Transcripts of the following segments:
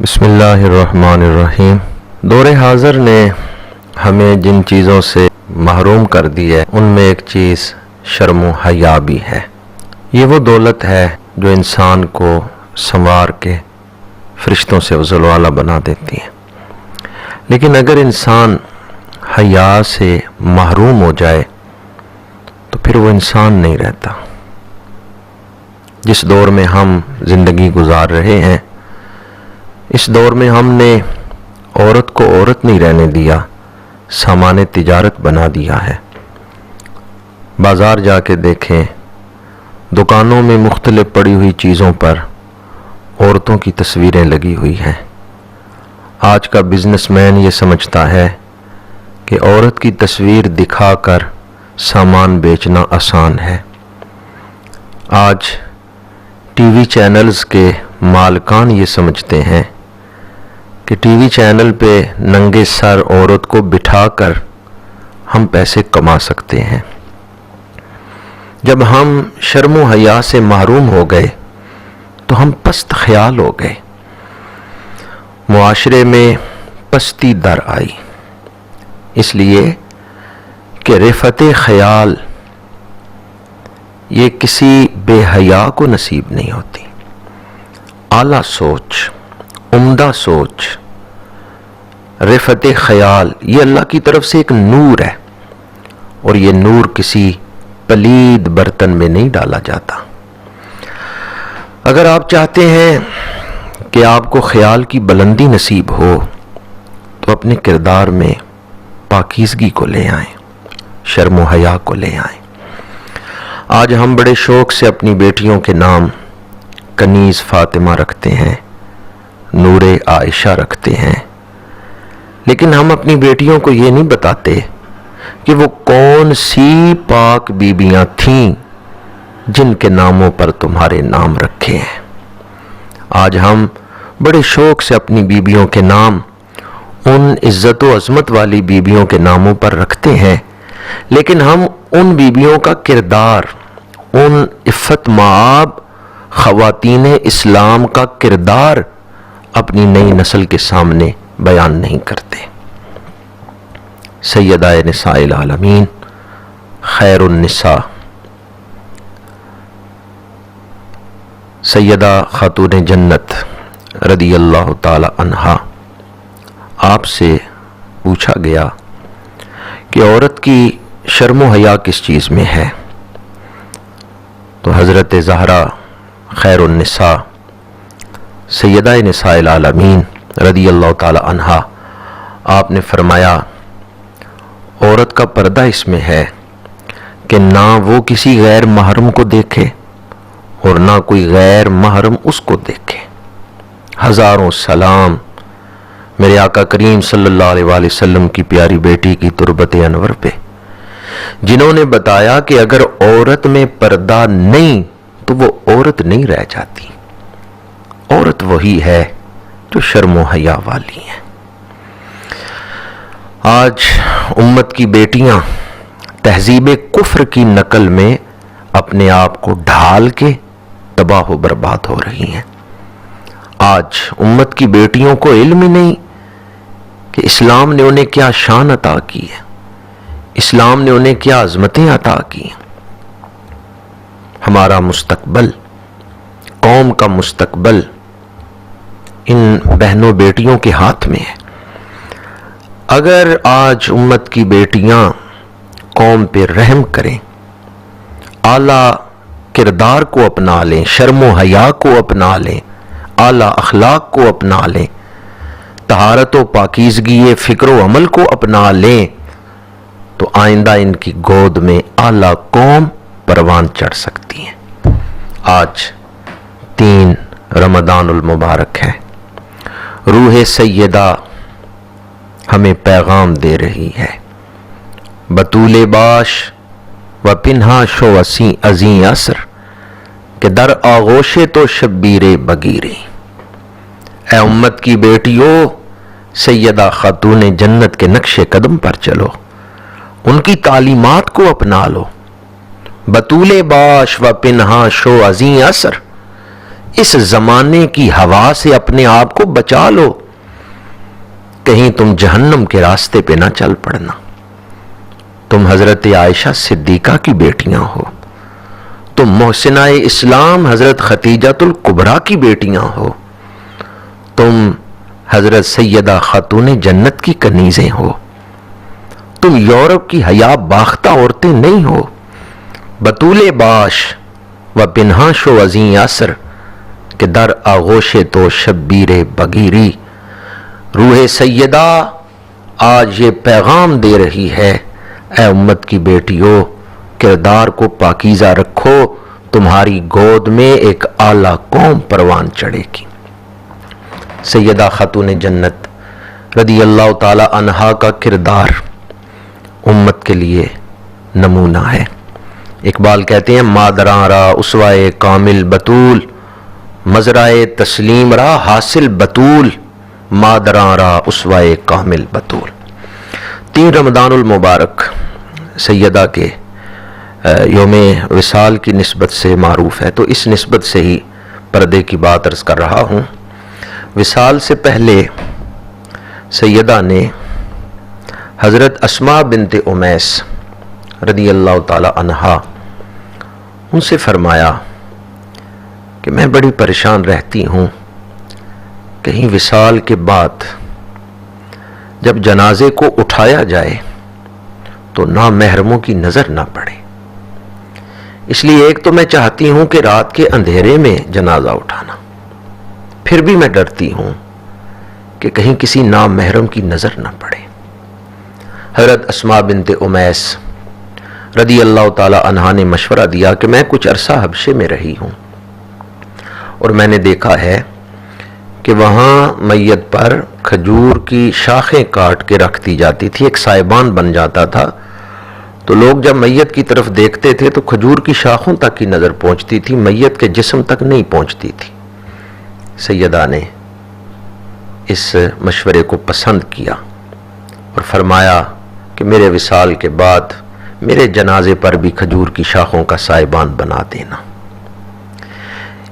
بسم اللہ الرحمن الرحیم۔ دور حاضر نے ہمیں جن چیزوں سے محروم کر دی ہے ان میں ایک چیز شرم و حیا بھی ہے۔ یہ وہ دولت ہے جو انسان کو سنوار کے فرشتوں سے افضل والا بنا دیتی ہے، لیکن اگر انسان حیا سے محروم ہو جائے تو پھر وہ انسان نہیں رہتا۔ جس دور میں ہم زندگی گزار رہے ہیں، اس دور میں ہم نے عورت کو عورت نہیں رہنے دیا، سامان تجارت بنا دیا ہے۔ بازار جا کے دیکھیں، دکانوں میں مختلف پڑی ہوئی چیزوں پر عورتوں کی تصویریں لگی ہوئی ہیں۔ آج کا بزنس مین یہ سمجھتا ہے کہ عورت کی تصویر دکھا کر سامان بیچنا آسان ہے۔ آج ٹی وی چینلز کے مالکان یہ سمجھتے ہیں کہ ٹی وی چینل پہ ننگے سر عورت کو بٹھا کر ہم پیسے کما سکتے ہیں۔ جب ہم شرم و حیا سے محروم ہو گئے تو ہم پست خیال ہو گئے، معاشرے میں پستی در آئی، اس لیے کہ رفعت خیال یہ کسی بے حیا کو نصیب نہیں ہوتی۔ اعلیٰ سوچ، عمدہ سوچ، رفعت خیال یہ اللہ کی طرف سے ایک نور ہے، اور یہ نور کسی پلید برتن میں نہیں ڈالا جاتا۔ اگر آپ چاہتے ہیں کہ آپ کو خیال کی بلندی نصیب ہو تو اپنے کردار میں پاکیزگی کو لے آئیں، شرم و حیا کو لے آئیں۔ آج ہم بڑے شوق سے اپنی بیٹیوں کے نام کنیز فاطمہ رکھتے ہیں، نور عائشہ رکھتے ہیں، لیکن ہم اپنی بیٹیوں کو یہ نہیں بتاتے کہ وہ کون سی پاک بیبیاں تھیں جن کے ناموں پر تمہارے نام رکھے ہیں۔ آج ہم بڑے شوق سے اپنی بیبیوں کے نام ان عزت و عظمت والی بیبیوں کے ناموں پر رکھتے ہیں، لیکن ہم ان بیبیوں کا کردار، ان عفت مآب خواتین اسلام کا کردار اپنی نئی نسل کے سامنے بیان نہیں کرتے۔ سیدہ نساء العالمین، خیر النساء، سیدہ خاتون جنت رضی اللہ تعالی عنہا، آپ سے پوچھا گیا کہ عورت کی شرم و حیا کس چیز میں ہے، تو حضرت زہرا خیر النساء سیدہ نساء العالمین رضی اللہ تعالی عنہا، آپ نے فرمایا عورت کا پردہ اس میں ہے کہ نہ وہ کسی غیر محرم کو دیکھے اور نہ کوئی غیر محرم اس کو دیکھے۔ ہزاروں سلام میرے آقا کریم صلی اللہ علیہ وآلہ وسلم کی پیاری بیٹی کی تربت انور پہ، جنہوں نے بتایا کہ اگر عورت میں پردہ نہیں تو وہ عورت نہیں رہ جاتی۔ عورت وہی ہے جو شرم و حیا والی ہے۔ آج امت کی بیٹیاں تہذیب کفر کی نقل میں اپنے آپ کو ڈھال کے تباہ و برباد ہو رہی ہیں۔ آج امت کی بیٹیوں کو علم ہی نہیں کہ اسلام نے انہیں کیا شان عطا کی ہے، اسلام نے انہیں کیا عظمتیں عطا کی ہیں۔ ہمارا مستقبل، قوم کا مستقبل ان بہنوں بیٹیوں کے ہاتھ میں ہے۔ اگر آج امت کی بیٹیاں قوم پہ رحم کریں، اعلیٰ کردار کو اپنا لیں، شرم و حیا کو اپنا لیں، اعلیٰ اخلاق کو اپنا لیں، طہارت و پاکیزگی فکر و عمل کو اپنا لیں، تو آئندہ ان کی گود میں اعلیٰ قوم پروان چڑھ سکتی ہیں۔ آج 3 رمضان المبارک ہے، روح سیدہ ہمیں پیغام دے رہی ہے، بطول باش و پنہا شو ازیں عصر کہ در آغوش تو شبیر بگیری۔ اے امت کی بیٹیوں، سیدہ خاتون جنت کے نقش قدم پر چلو، ان کی تعلیمات کو اپنا لو۔ بطول باش و پنہا شو ازیں عصر اس زمانے کی ہوا سے اپنے آپ کو بچا لو، کہیں تم جہنم کے راستے پہ نہ چل پڑنا۔ تم حضرت عائشہ صدیقہ کی بیٹیاں ہو، تم محسنہ اسلام حضرت خدیجۃ الکبریٰ کی بیٹیاں ہو، تم حضرت سیدہ خاتون جنت کی کنیزیں ہو، تم یورپ کی حیا باختہ عورتیں نہیں ہو۔ بطول باش و پنہاں شو ازیں یاسر کہ در آغوش تو شبیر بگیری۔ روح سیدہ آج یہ پیغام دے رہی ہے، اے امت کی بیٹیوں، کردار کو پاکیزہ رکھو، تمہاری گود میں ایک اعلیٰ قوم پروان چڑھے گی۔ سیدہ خاتون جنت رضی اللہ تعالی عنہا کا کردار امت کے لیے نمونہ ہے۔ اقبال کہتے ہیں مادراں را اسوائے کامل بطول، مزرائے تسلیم را حاصل بطول، مادراں را اسوائے کامل بطول۔ 3 رمضان المبارک سیدہ کے یوم وصال کی نسبت سے معروف ہے، تو اس نسبت سے ہی پردے کی بات عرض کر رہا ہوں۔ وصال سے پہلے سیدہ نے حضرت اسماء بنت امیس رضی اللہ تعالی عنہا ان سے فرمایا کہ میں بڑی پریشان رہتی ہوں، کہیں وصال کے بعد جب جنازے کو اٹھایا جائے تو نامحرموں کی نظر نہ پڑے، اس لیے ایک تو میں چاہتی ہوں کہ رات کے اندھیرے میں جنازہ اٹھانا، پھر بھی میں ڈرتی ہوں کہ کہیں کسی نامحرم کی نظر نہ پڑے۔ حضرت اسماء بنت امیس رضی اللہ تعالی عنہا نے مشورہ دیا کہ میں کچھ عرصہ حبشے میں رہی ہوں اور میں نے دیکھا ہے کہ وہاں میت پر کھجور کی شاخیں کاٹ کے رکھ دی جاتی تھی، ایک سائبان بن جاتا تھا، تو لوگ جب میت کی طرف دیکھتے تھے تو کھجور کی شاخوں تک کی نظر پہنچتی تھی، میت کے جسم تک نہیں پہنچتی تھی۔ سیدہ نے اس مشورے کو پسند کیا اور فرمایا کہ میرے وصال کے بعد میرے جنازے پر بھی کھجور کی شاخوں کا سائبان بنا دینا۔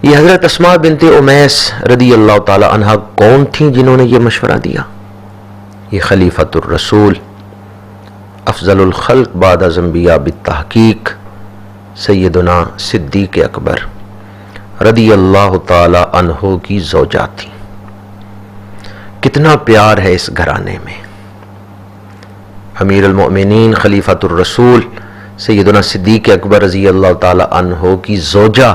یہ حضرت اسماء بنت امیس رضی اللہ تعالی عنہا کون تھیں جنہوں نے یہ مشورہ دیا؟ یہ خلیفۃ الرسول، افضل الخلق بعد از انبیاء بالتحقیق، سیدنا صدیق اکبر رضی اللہ تعالی عنہ کی زوجہ تھیں۔ کتنا پیار ہے اس گھرانے میں۔ امیر المؤمنین خلیفۃ الرسول سیدنا صدیق اکبر رضی اللہ تعالی عنہ کی زوجہ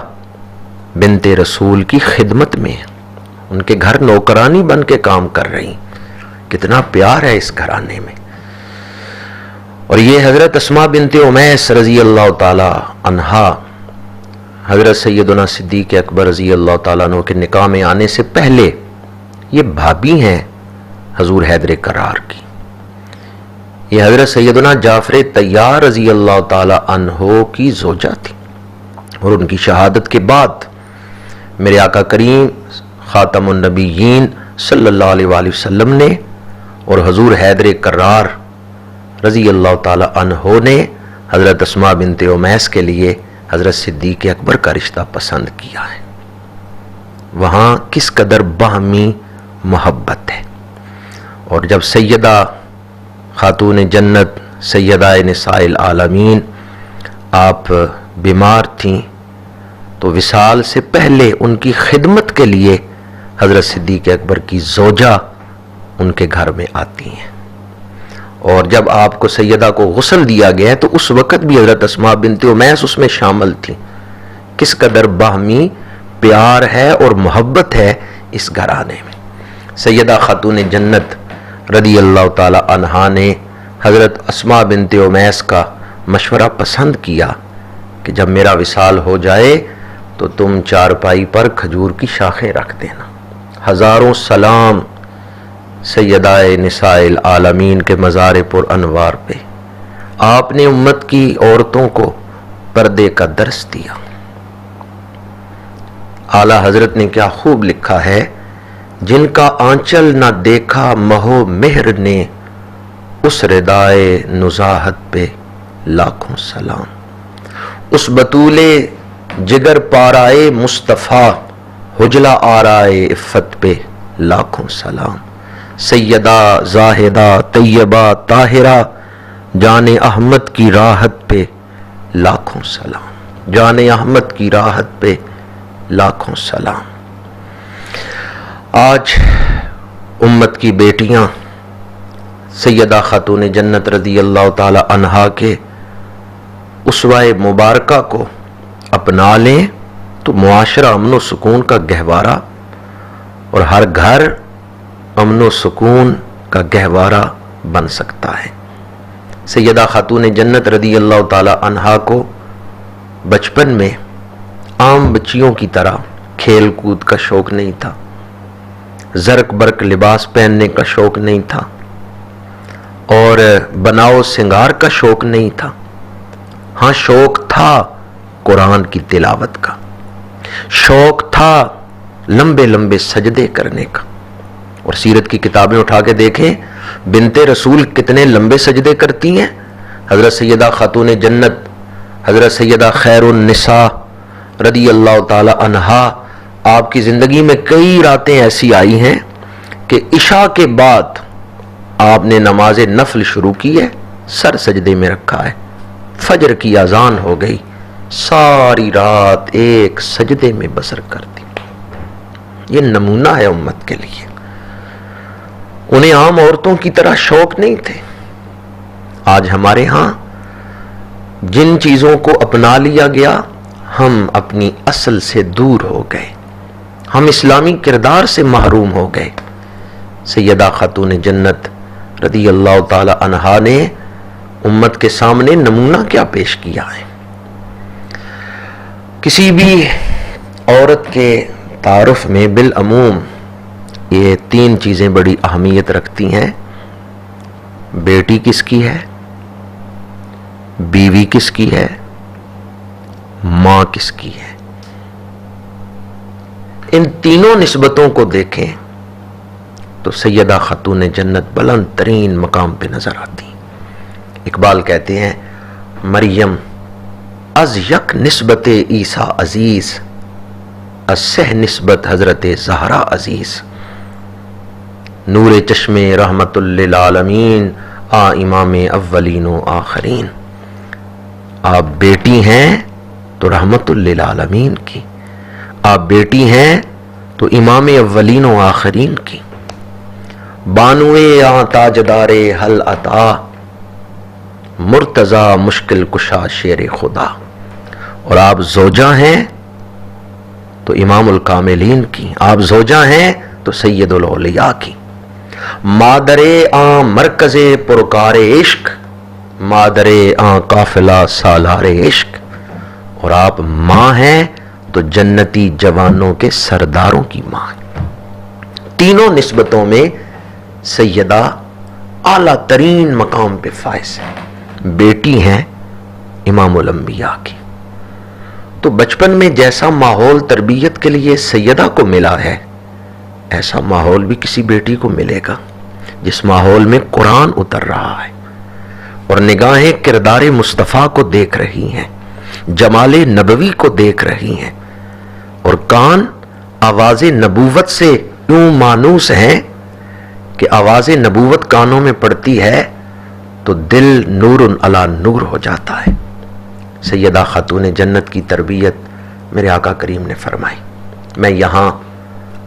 بنت رسول کی خدمت میں، ان کے گھر نوکرانی بن کے کام کر رہی، کتنا پیار ہے اس گھرانے میں۔ اور یہ حضرت اسماء بنت امیس رضی اللہ تعالی عنہا حضرت سیدنا صدیق اکبر رضی اللہ تعالیٰ عنہ کے نکاح میں آنے سے پہلے یہ بھابی ہیں حضور حیدر کرار کی۔ یہ حضرت سیدنا جعفر طیار رضی اللہ تعالی عنہ کی زوجہ تھی، اور ان کی شہادت کے بعد میرے آقا کریم خاتم النبیین صلی اللہ علیہ وآلہ وسلم نے اور حضور حیدر کرار رضی اللہ تعالی عنہ نے حضرت اسماء بنت امیس کے لیے حضرت صدیق اکبر کا رشتہ پسند کیا ہے۔ وہاں کس قدر باہمی محبت ہے۔ اور جب سیدہ خاتون جنت سیدہ نساء العالمین آپ بیمار تھیں تو وصال سے پہلے ان کی خدمت کے لیے حضرت صدیق اکبر کی زوجہ ان کے گھر میں آتی ہیں، اور جب آپ کو سیدہ کو غسل دیا گیا تو اس وقت بھی حضرت اسماء بنت امیس اس میں شامل تھیں۔ کس قدر باہمی پیار ہے اور محبت ہے اس گھرانے میں۔ سیدہ خاتون جنت رضی اللہ تعالی عنہا نے حضرت اسماء بنت امیس کا مشورہ پسند کیا کہ جب میرا وصال ہو جائے تو تم چارپائی پر کھجور کی شاخیں رکھ دینا۔ ہزاروں سلام سیدہ نساء العالمین کے مزار پر انوار پہ، آپ نے امت کی عورتوں کو پردے کا درس دیا۔ اعلیٰ حضرت نے کیا خوب لکھا ہے، جن کا آنچل نہ دیکھا مہو مہر نے، اس ردائے نزاہت پہ لاکھوں سلام۔ اس بطول جگر پارائے مصطفیٰ حجلا آرائے عفت پہ لاکھوں سلام، سیدہ زاہدہ طیبہ طاہرہ جان احمد کی راحت پہ لاکھوں سلام، جان احمد کی راحت پہ لاکھوں سلام۔ آج امت کی بیٹیاں سیدہ خاتون جنت رضی اللہ تعالی عنہا کے اسوہ مبارکہ کو اپنا لیں تو معاشرہ امن و سکون کا گہوارہ اور ہر گھر امن و سکون کا گہوارہ بن سکتا ہے۔ سیدہ خاتون جنت رضی اللہ تعالی عنہا کو بچپن میں عام بچیوں کی طرح کھیل کود کا شوق نہیں تھا، زرق برق لباس پہننے کا شوق نہیں تھا، اور بناؤ سنگار کا شوق نہیں تھا۔ ہاں شوق تھا قرآن کی تلاوت کا، شوق تھا لمبے لمبے سجدے کرنے کا۔ اور سیرت کی کتابیں اٹھا کے دیکھیں بنت رسول کتنے لمبے سجدے کرتی ہیں۔ حضرت سیدہ خاتون جنت حضرت سیدہ خیر النساء رضی اللہ تعالی عنہا، آپ کی زندگی میں کئی راتیں ایسی آئی ہیں کہ عشاء کے بعد آپ نے نماز نفل شروع کی ہے، سر سجدے میں رکھا ہے، فجر کی اذان ہو گئی، ساری رات ایک سجدے میں بسر کر دی۔ یہ نمونہ ہے امت کے لیے۔ انہیں عام عورتوں کی طرح شوق نہیں تھے۔ آج ہمارے ہاں جن چیزوں کو اپنا لیا گیا، ہم اپنی اصل سے دور ہو گئے، ہم اسلامی کردار سے محروم ہو گئے۔ سیدہ خاتون جنت رضی اللہ تعالی عنہا نے امت کے سامنے نمونہ کیا پیش کیا ہے۔ کسی بھی عورت کے تعارف میں بالعموم یہ تین چیزیں بڑی اہمیت رکھتی ہیں: بیٹی کس کی ہے، بیوی کس کی ہے، ماں کس کی ہے۔ ان تینوں نسبتوں کو دیکھیں تو سیدہ خاتون جنت بلند ترین مقام پہ نظر آتی۔ اقبال کہتے ہیں مریم از یک نسبت عیسیٰ عزیز، از سہ نسبت حضرت زہرا عزیز، نور چشم رحمت للعالمین آ امام اولین و آخرین۔ آپ بیٹی ہیں تو رحمت للعالمین کی، آپ بیٹی ہیں تو امام اولین و آخرین کی، بانوے آ تاجدار حل عطا، مرتضی مشکل کشا شیر خدا۔ اور آپ زوجہ ہیں تو امام الکاملین کی، آپ زوجہ ہیں تو سید الاولیاء کی، مادر آن مرکز پرکار عشق، مادر آن قافلہ سالار عشق۔ اور آپ ماں ہیں تو جنتی جوانوں کے سرداروں کی ماں۔ تینوں نسبتوں میں سیدہ اعلیٰ ترین مقام پہ فائز ہے، بیٹی ہیں امام الانبیاء کی۔ تو بچپن میں جیسا ماحول تربیت کے لیے سیدہ کو ملا ہے، ایسا ماحول بھی کسی بیٹی کو ملے گا جس ماحول میں قرآن اتر رہا ہے اور نگاہیں کردار مصطفیٰ کو دیکھ رہی ہیں، جمال نبوی کو دیکھ رہی ہیں، اور کان آواز نبوت سے یوں مانوس ہیں کہ آواز نبوت کانوں میں پڑتی ہے تو دل نور علی نور ہو جاتا ہے۔ سیدہ خاتون جنت کی تربیت میرے آقا کریم نے فرمائی۔ میں یہاں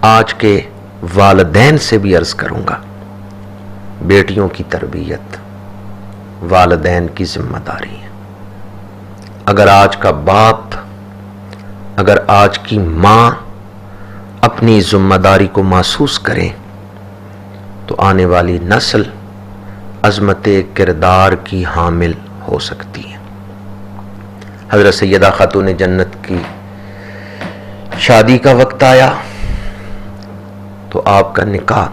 آج کے والدین سے بھی عرض کروں گا، بیٹیوں کی تربیت والدین کی ذمہ داری ہے۔ اگر آج کا باپ، اگر آج کی ماں اپنی ذمہ داری کو محسوس کریں تو آنے والی نسل عظمت کردار کی حامل ہو سکتی ہے۔ حضرت سیدہ خاتون جنت کی شادی کا وقت آیا تو آپ کا نکاح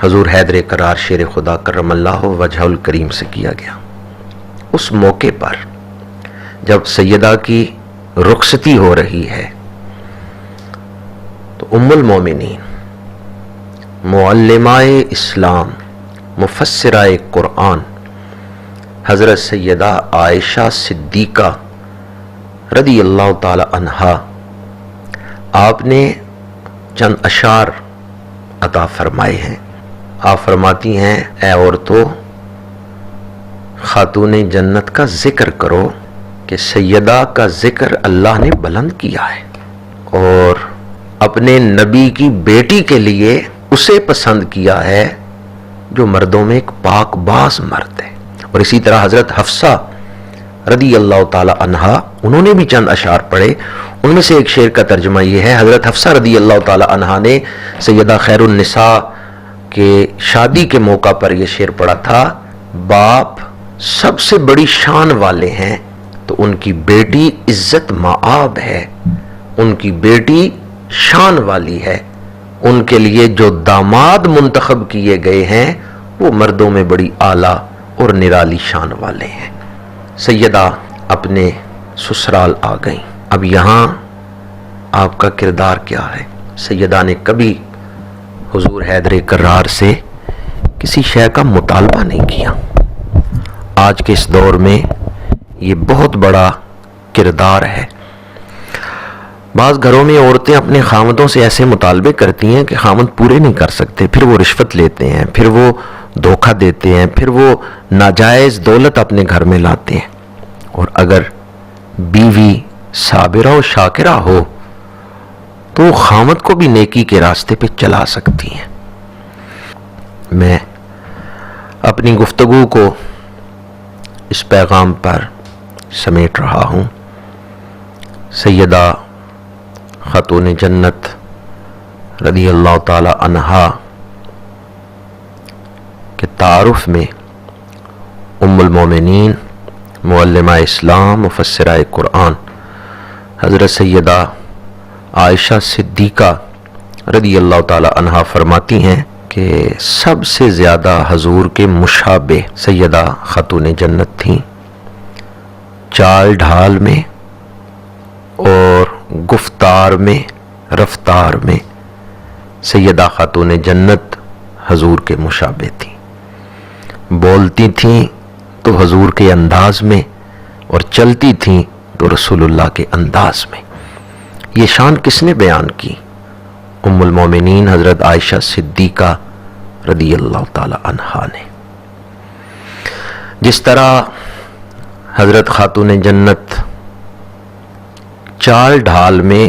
حضور حیدر کرار شیر خدا کرم اللہ وجہ الکریم سے کیا گیا۔ اس موقع پر جب سیدہ کی رخصتی ہو رہی ہے تو ام المومنین، معلمہ اسلام، مفسرہ قرآن حضرت سیدہ عائشہ صدیقہ رضی اللہ تعالی عنہا آپ نے چند اشعار عطا فرمائے ہیں۔ آپ فرماتی ہیں اے عورتوں خاتون جنت کا ذکر کرو کہ سیدہ کا ذکر اللہ نے بلند کیا ہے اور اپنے نبی کی بیٹی کے لیے اسے پسند کیا ہے جو مردوں میں ایک پاک باز مرد ہے۔ اور اسی طرح حضرت حفصہ رضی اللہ تعالی عنہا انہوں نے بھی چند اشعار پڑھے، ان میں سے ایک شعر کا ترجمہ یہ ہے۔ حضرت حفصہ رضی اللہ تعالی عنہا نے سیدہ خیر النساء کے شادی کے موقع پر یہ شعر پڑھا تھا، باپ سب سے بڑی شان والے ہیں تو ان کی بیٹی عزت مآب ہے، ان کی بیٹی شان والی ہے، ان کے لیے جو داماد منتخب کیے گئے ہیں وہ مردوں میں بڑی اعلیٰ اور نرالی شان والے ہیں۔ سیدہ اپنے سسرال آ گئیں، اب یہاں آپ کا کردار کیا ہے؟ سیدہ نے کبھی حضور حیدر کرار سے کسی شے کا مطالبہ نہیں کیا۔ آج کے اس دور میں یہ بہت بڑا کردار ہے۔ بعض گھروں میں عورتیں اپنے خامدوں سے ایسے مطالبے کرتی ہیں کہ خامد پورے نہیں کر سکتے، پھر وہ رشوت لیتے ہیں، پھر وہ دھوکہ دیتے ہیں، پھر وہ ناجائز دولت اپنے گھر میں لاتے ہیں۔ اور اگر بیوی صابرہ و شاکرہ ہو تو وہ خامد کو بھی نیکی کے راستے پہ چلا سکتی ہیں۔ میں اپنی گفتگو کو اس پیغام پر سمیٹ رہا ہوں۔ سیدہ خاتون جنت رضی اللہ تعالی عنہا کے تعارف میں ام المومنین معلمہ اسلام مفسرہ قرآن حضرت سیدہ عائشہ صدیقہ رضی اللہ تعالی عنہا فرماتی ہیں کہ سب سے زیادہ حضور کے مشابہ سیدہ خاتون جنت تھیں، چال ڈھال میں اور گفتار میں، رفتار میں سیدہ خاتون جنت حضور کے مشابہ تھیں۔ بولتی تھیں تو حضور کے انداز میں اور چلتی تھیں تو رسول اللہ کے انداز میں۔ یہ شان کس نے بیان کی؟ ام المومنین حضرت عائشہ صدیقہ رضی اللہ تعالی عنہا نے۔ جس طرح حضرت خاتون جنت چال ڈھال میں،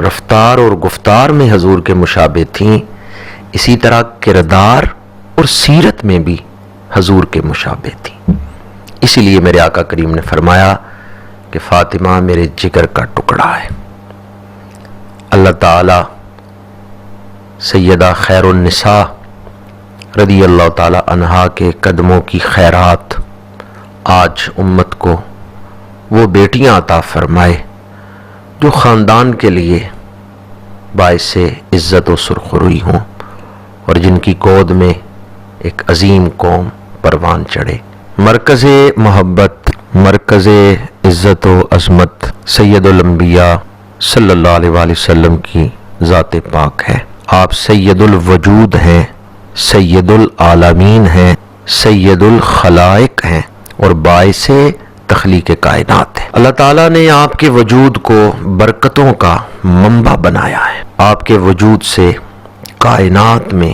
رفتار اور گفتار میں حضور کے مشابہ تھیں، اسی طرح کردار اور سیرت میں بھی حضور کے مشابہ تھیں۔ اسی لیے میرے آقا کریم نے فرمایا کہ فاطمہ میرے جگر کا ٹکڑا ہے۔ اللہ تعالی سیدہ خیر النساء رضی اللہ تعالی عنہا کے قدموں کی خیرات آج امت کو وہ بیٹیاں عطا فرمائے جو خاندان کے لیے باعث عزت و سرخروئی ہوں اور جن کی گود میں ایک عظیم قوم پروان چڑھے۔ مرکز محبت، مرکز عزت و عظمت سید الانبیاء صلی اللہ علیہ وآلہ وسلم کی ذات پاک ہے۔ آپ سید الوجود ہیں، سید العالمین ہیں، سید الخلائق ہیں اور باعث تخلیق کائنات ہے۔ اللہ تعالیٰ نے آپ کے وجود کو برکتوں کا منبع بنایا ہے۔ آپ کے وجود سے کائنات میں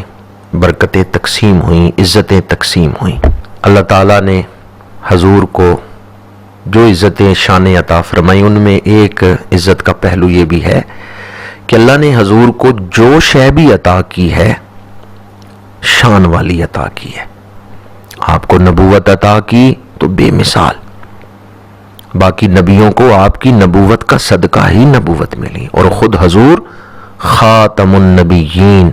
برکتیں تقسیم ہوئیں، عزتیں تقسیم ہوئیں۔ اللہ تعالیٰ نے حضور کو جو عزتیں شان عطا فرمائی، ان میں ایک عزت کا پہلو یہ بھی ہے کہ اللہ نے حضور کو جو شے بھی عطا کی ہے شان والی عطا کی ہے۔ آپ کو نبوت عطا کی تو بے مثال، باقی نبیوں کو آپ کی نبوت کا صدقہ ہی نبوت ملی، اور خود حضور خاتم النبیین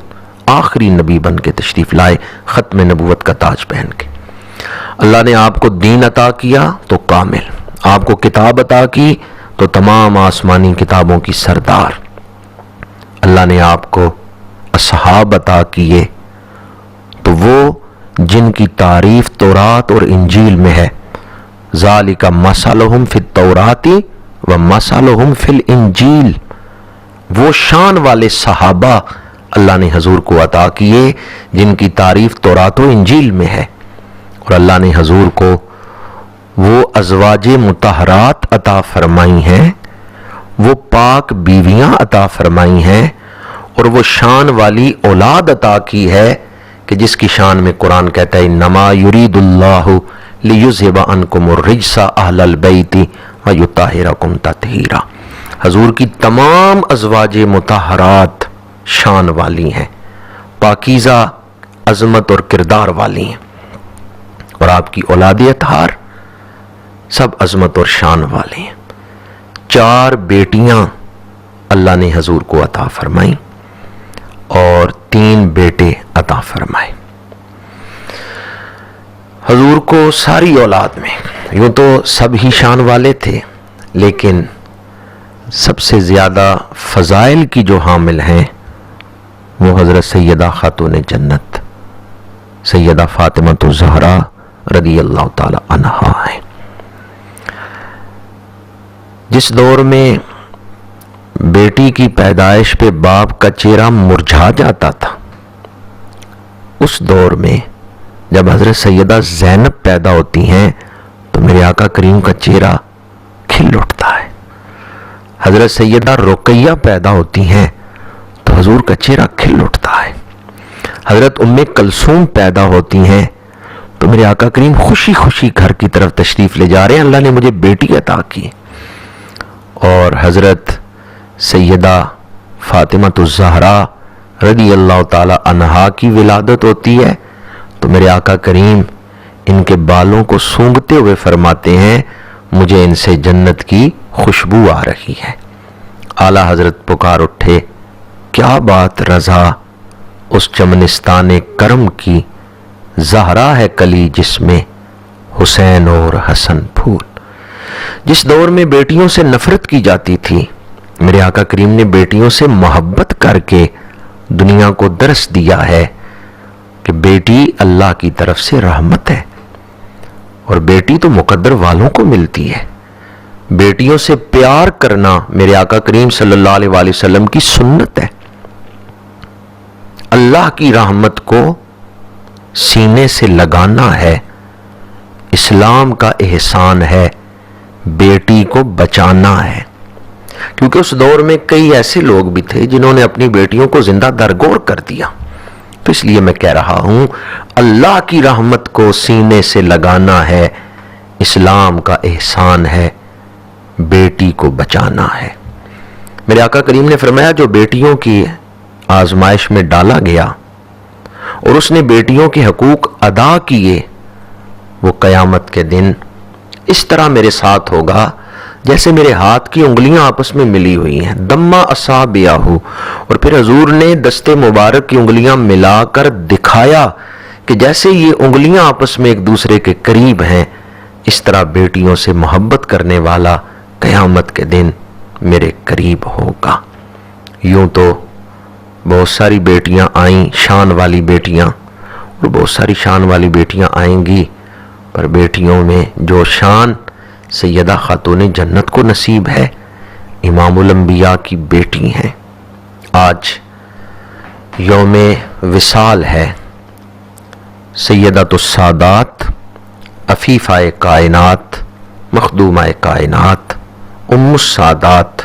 آخری نبی بن کے تشریف لائے، ختم نبوت کا تاج پہن کے۔ اللہ نے آپ کو دین عطا کیا تو کامل، آپ کو کتاب عطا کی تو تمام آسمانی کتابوں کی سردار۔ اللہ نے آپ کو اصحاب عطا کیے تو وہ جن کی تعریف تورات اور انجیل میں ہے، ذالک مثلہم فی التوراۃ و مثلہم فی الانجیل، وہ شان والے صحابہ اللہ نے حضور کو عطا کیے جن کی تعریف تورات و انجیل میں ہے، اور اللہ نے حضور کو وہ ازواج مطہرات عطا فرمائی ہیں وہ پاک بیویاں عطا فرمائی ہیں اور وہ شان والی اولاد عطا کی ہے کہ جس کی شان میں قرآن کہتا ہے انما یرید اللہ لیذھب عنکم الرجس اہل البیت ویطہرکم تطہیرا۔ حضور کی تمام ازواج مطہرات شان والی ہیں، پاکیزہ عظمت اور کردار والی ہیں، اور آپ کی اولاد اطہار سب عظمت اور شان والے ہیں۔ 4 بیٹیاں اللہ نے حضور کو عطا فرمائیں اور 3 بیٹے عطا فرمائے۔ حضور کو ساری اولاد میں یوں تو سب ہی شان والے تھے، لیکن سب سے زیادہ فضائل کی جو حامل ہیں وہ حضرت سیدہ خاتون جنت سیدہ فاطمہ الزہرا رضی اللہ تعالی عنہا ہیں۔ جس دور میں بیٹی کی پیدائش پہ باپ کا چہرہ مرجھا جاتا تھا، اس دور میں جب حضرت سیدہ زینب پیدا ہوتی ہیں تو میرے آقا کریم کا چہرہ کھل اٹھتا ہے۔ حضرت سیدہ رقیہ پیدا ہوتی ہیں تو حضور کا چہرہ کھل اٹھتا ہے۔ حضرت ام کلثوم پیدا ہوتی ہیں تو میرے آقا کریم خوشی خوشی گھر کی طرف تشریف لے جا رہے ہیں، اللہ نے مجھے بیٹی عطا کی۔ اور حضرت سیدہ فاطمہ الزہرا رضی اللہ تعالی عنہا کی ولادت ہوتی ہے تو میرے آقا کریم ان کے بالوں کو سونگھتے ہوئے فرماتے ہیں مجھے ان سے جنت کی خوشبو آ رہی ہے۔ اعلیٰ حضرت پکار اٹھے کیا بات رضا اس چمنستان کرم کی، زہرا ہے کلی جس میں حسین اور حسن پھول۔ جس دور میں بیٹیوں سے نفرت کی جاتی تھی، میرے آقا کریم نے بیٹیوں سے محبت کر کے دنیا کو درس دیا ہے کہ بیٹی اللہ کی طرف سے رحمت ہے، اور بیٹی تو مقدر والوں کو ملتی ہے۔ بیٹیوں سے پیار کرنا میرے آقا کریم صلی اللہ علیہ وآلہ وسلم کی سنت ہے۔ اللہ کی رحمت کو سینے سے لگانا ہے، اسلام کا احسان ہے، بیٹی کو بچانا ہے۔ کیونکہ اس دور میں کئی ایسے لوگ بھی تھے جنہوں نے اپنی بیٹیوں کو زندہ درگور کر دیا، تو اس لیے میں کہہ رہا ہوں اللہ کی رحمت کو سینے سے لگانا ہے، اسلام کا احسان ہے، بیٹی کو بچانا ہے۔ میرے آقا کریم نے فرمایا جو بیٹیوں کی آزمائش میں ڈالا گیا اور اس نے بیٹیوں کے حقوق ادا کیے، وہ قیامت کے دن اس طرح میرے ساتھ ہوگا جیسے میرے ہاتھ کی انگلیاں آپس میں ملی ہوئی ہیں، دمّا اصابعہ، اور پھر حضور نے دستے مبارک کی انگلیاں ملا کر دکھایا کہ جیسے یہ انگلیاں آپس میں ایک دوسرے کے قریب ہیں، اس طرح بیٹیوں سے محبت کرنے والا قیامت کے دن میرے قریب ہوگا۔ یوں تو بہت ساری بیٹیاں آئیں، شان والی بیٹیاں، اور بہت ساری شان والی بیٹیاں آئیں گی، پر بیٹیوں میں جو شان سیدہ خاتون جنت کو نصیب ہے، امام الانبیاء کی بیٹی ہیں۔ آج یوم وصال ہے، سیدۃ السادات، عفیفہ کائنات، مخدومہ کائنات، ام السادات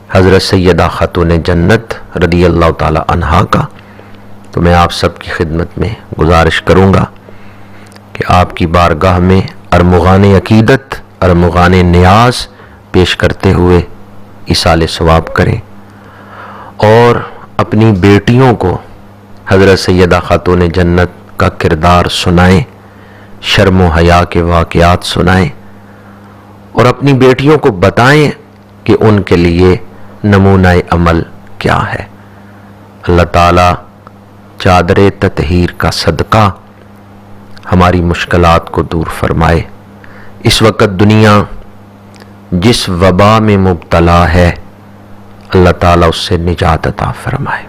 حضرت سیدہ خاتون جنت رضی اللہ تعالی عنہا کا، تو میں آپ سب کی خدمت میں گزارش کروں گا کہ آپ کی بارگاہ میں ارمغان عقیدت، ارمغان نیاز پیش کرتے ہوئے ایصال ثواب کریں، اور اپنی بیٹیوں کو حضرت سیدہ خاتون جنت کا کردار سنائیں، شرم و حیا کے واقعات سنائیں، اور اپنی بیٹیوں کو بتائیں کہ ان کے لیے نمونہ عمل کیا ہے۔ اللہ تعالیٰ چادر تطہیر کا صدقہ ہماری مشکلات کو دور فرمائے۔ اس وقت دنیا جس وبا میں مبتلا ہے، اللہ تعالیٰ اس سے نجات عطا فرمائے۔